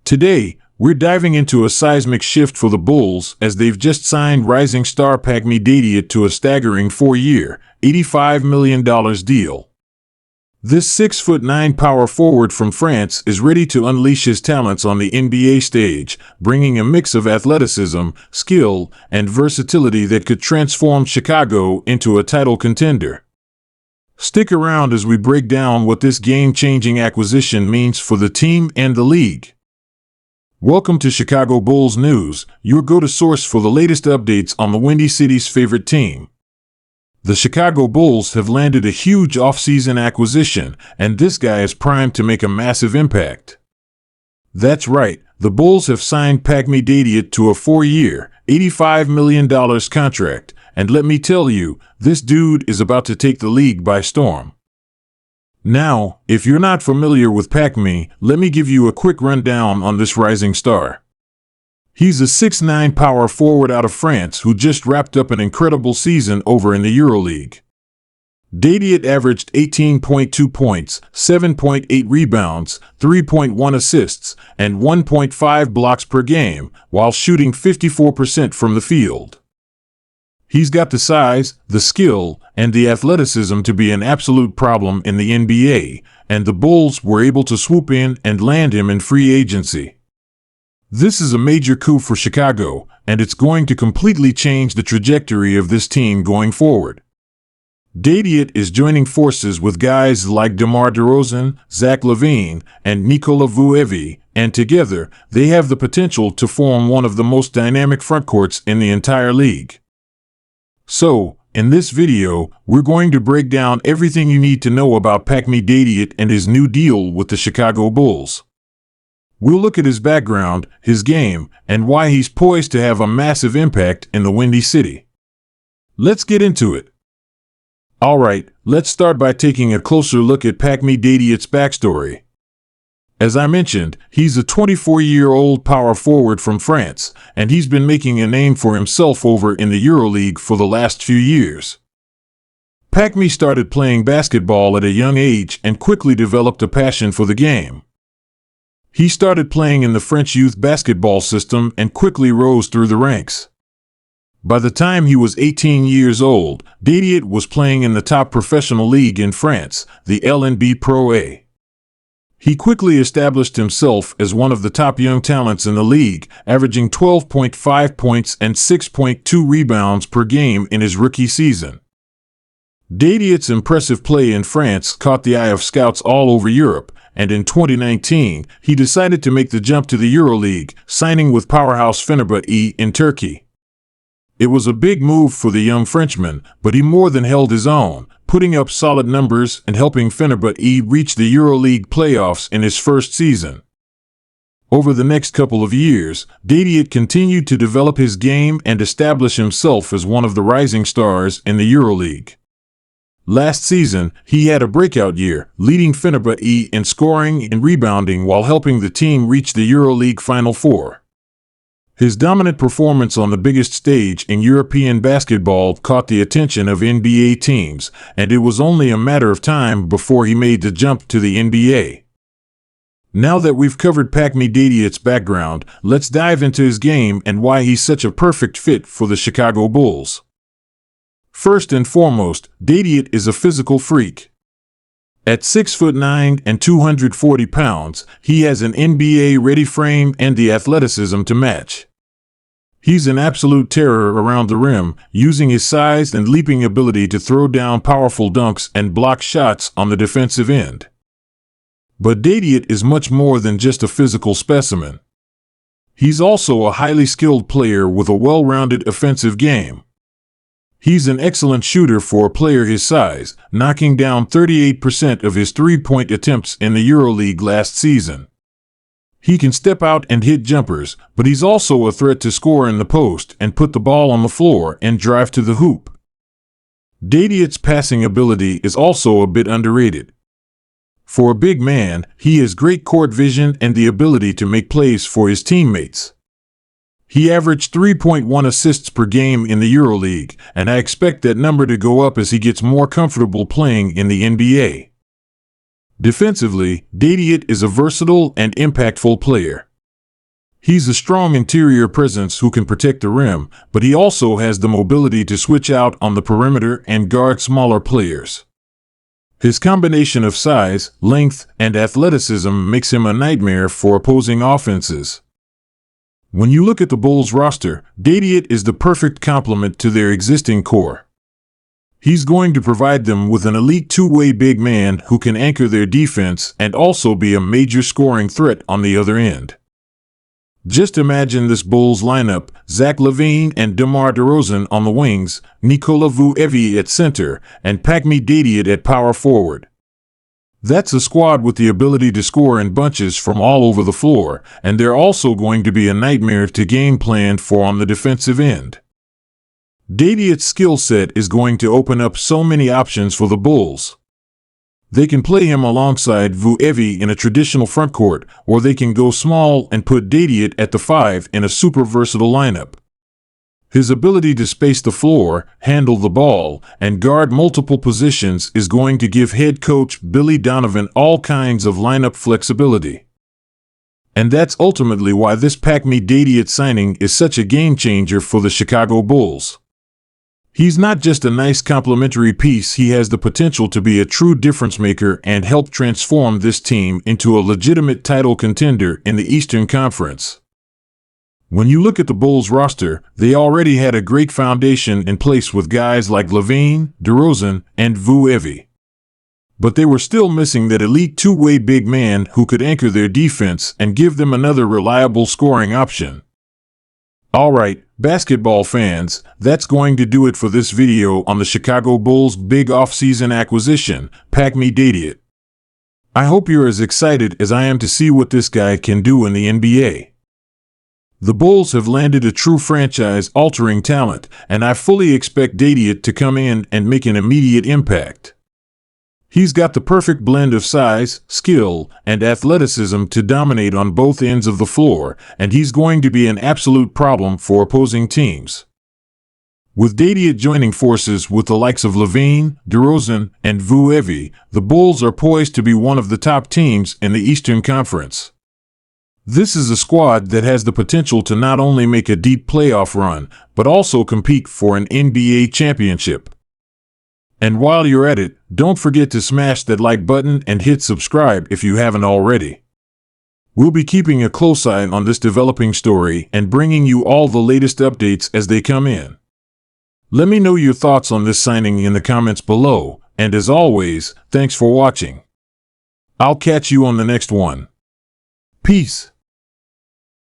Today, we're diving into a seismic shift for the Bulls as they've just signed rising star Dadiét to a staggering 4-year, $85 million deal. This 6'9" power forward from France is ready to unleash his talents on the NBA stage, bringing a mix of athleticism, skill, and versatility that could transform Chicago into a title contender. Stick around as we break down what this game-changing acquisition means for the team and the league. Welcome to Chicago Bulls News, your go-to source for the latest updates on the Windy City's favorite team. The Chicago Bulls have landed a huge offseason acquisition, and this guy is primed to make a massive impact. That's right, the Bulls have signed Dadiét to a 4-year, $85 million contract, and let me tell you, this dude is about to take the league by storm. Now, if you're not familiar with Pac-Me, let me give you a quick rundown on this rising star. He's a 6'9" power forward out of France who just wrapped up an incredible season over in the EuroLeague. Dadiét averaged 18.2 points, 7.8 rebounds, 3.1 assists, and 1.5 blocks per game, while shooting 54% from the field. He's got the size, the skill, and the athleticism to be an absolute problem in the NBA, and the Bulls were able to swoop in and land him in free agency. This is a major coup for Chicago, and it's going to completely change the trajectory of this team going forward. Dadiét is joining forces with guys like DeMar DeRozan, Zach LaVine, and Nikola Vucevic, and together, they have the potential to form one of the most dynamic frontcourts in the entire league. So, in this video, we're going to break down everything you need to know about Dadiét and his new deal with the Chicago Bulls. We'll look at his background, his game, and why he's poised to have a massive impact in the Windy City. Let's get into it. Alright, let's start by taking a closer look at Dadiét's backstory. As I mentioned, he's a 24-year-old power forward from France, and he's been making a name for himself over in the EuroLeague for the last few years. Pac-Me started playing basketball at a young age and quickly developed a passion for the game. He started playing in the French youth basketball system and quickly rose through the ranks. By the time he was 18 years old, Dadiét was playing in the top professional league in France, the LNB Pro A. He quickly established himself as one of the top young talents in the league, averaging 12.5 points and 6.2 rebounds per game in his rookie season. Dadiét's impressive play in France caught the eye of scouts all over Europe, and in 2019, he decided to make the jump to the EuroLeague, signing with powerhouse Fenerbahçe in Turkey. It was a big move for the young Frenchman, but he more than held his own, putting up solid numbers and helping Fenerbahçe reach the EuroLeague playoffs in his first season. Over the next couple of years, Dadiét continued to develop his game and establish himself as one of the rising stars in the EuroLeague. Last season, he had a breakout year, leading Fenerbahçe in scoring and rebounding while helping the team reach the EuroLeague Final Four. His dominant performance on the biggest stage in European basketball caught the attention of NBA teams, and it was only a matter of time before he made the jump to the NBA. Now that we've covered Dadiét's background, let's dive into his game and why he's such a perfect fit for the Chicago Bulls. First and foremost, Dadiét is a physical freak. At 6'9" and 240 pounds, he has an NBA-ready frame and the athleticism to match. He's an absolute terror around the rim, using his size and leaping ability to throw down powerful dunks and block shots on the defensive end. But Dadiét is much more than just a physical specimen. He's also a highly skilled player with a well-rounded offensive game. He's an excellent shooter for a player his size, knocking down 38% of his three-point attempts in the EuroLeague last season. He can step out and hit jumpers, but he's also a threat to score in the post and put the ball on the floor and drive to the hoop. Dadiét's passing ability is also a bit underrated. For a big man, he has great court vision and the ability to make plays for his teammates. He averaged 3.1 assists per game in the EuroLeague, and I expect that number to go up as he gets more comfortable playing in the NBA. Defensively, Dadiét is a versatile and impactful player. He's a strong interior presence who can protect the rim, but he also has the mobility to switch out on the perimeter and guard smaller players. His combination of size, length, and athleticism makes him a nightmare for opposing offenses. When you look at the Bulls roster, Dadiét is the perfect complement to their existing core. He's going to provide them with an elite two-way big man who can anchor their defense and also be a major scoring threat on the other end. Just imagine this Bulls lineup: Zach LaVine and DeMar DeRozan on the wings, Nikola Vucevic at center, and Pacmi Dadiét at power forward. That's a squad with the ability to score in bunches from all over the floor, and they're also going to be a nightmare to game plan for on the defensive end. Dadiét's skill set is going to open up so many options for the Bulls. They can play him alongside Vucevic in a traditional frontcourt, or they can go small and put Dadiét at the 5 in a super versatile lineup. His ability to space the floor, handle the ball, and guard multiple positions is going to give head coach Billy Donovan all kinds of lineup flexibility. And that's ultimately why this Pacmi Dadiét signing is such a game changer for the Chicago Bulls. He's not just a nice complementary piece, he has the potential to be a true difference maker and help transform this team into a legitimate title contender in the Eastern Conference. When you look at the Bulls roster, they already had a great foundation in place with guys like LaVine, DeRozan, and Vucevic. But they were still missing that elite two-way big man who could anchor their defense and give them another reliable scoring option. Alright, basketball fans, that's going to do it for this video on the Chicago Bulls' big off-season acquisition, Pacmi Dadiét. I hope you're as excited as I am to see what this guy can do in the NBA. The Bulls have landed a true franchise-altering talent, and I fully expect Dadiét to come in and make an immediate impact. He's got the perfect blend of size, skill, and athleticism to dominate on both ends of the floor, and he's going to be an absolute problem for opposing teams. With Dadiét joining forces with the likes of LaVine, DeRozan, and Vucevic, the Bulls are poised to be one of the top teams in the Eastern Conference. This is a squad that has the potential to not only make a deep playoff run, but also compete for an NBA championship. And while you're at it, don't forget to smash that like button and hit subscribe if you haven't already. We'll be keeping a close eye on this developing story and bringing you all the latest updates as they come in. Let me know your thoughts on this signing in the comments below, and as always, thanks for watching. I'll catch you on the next one. Peace.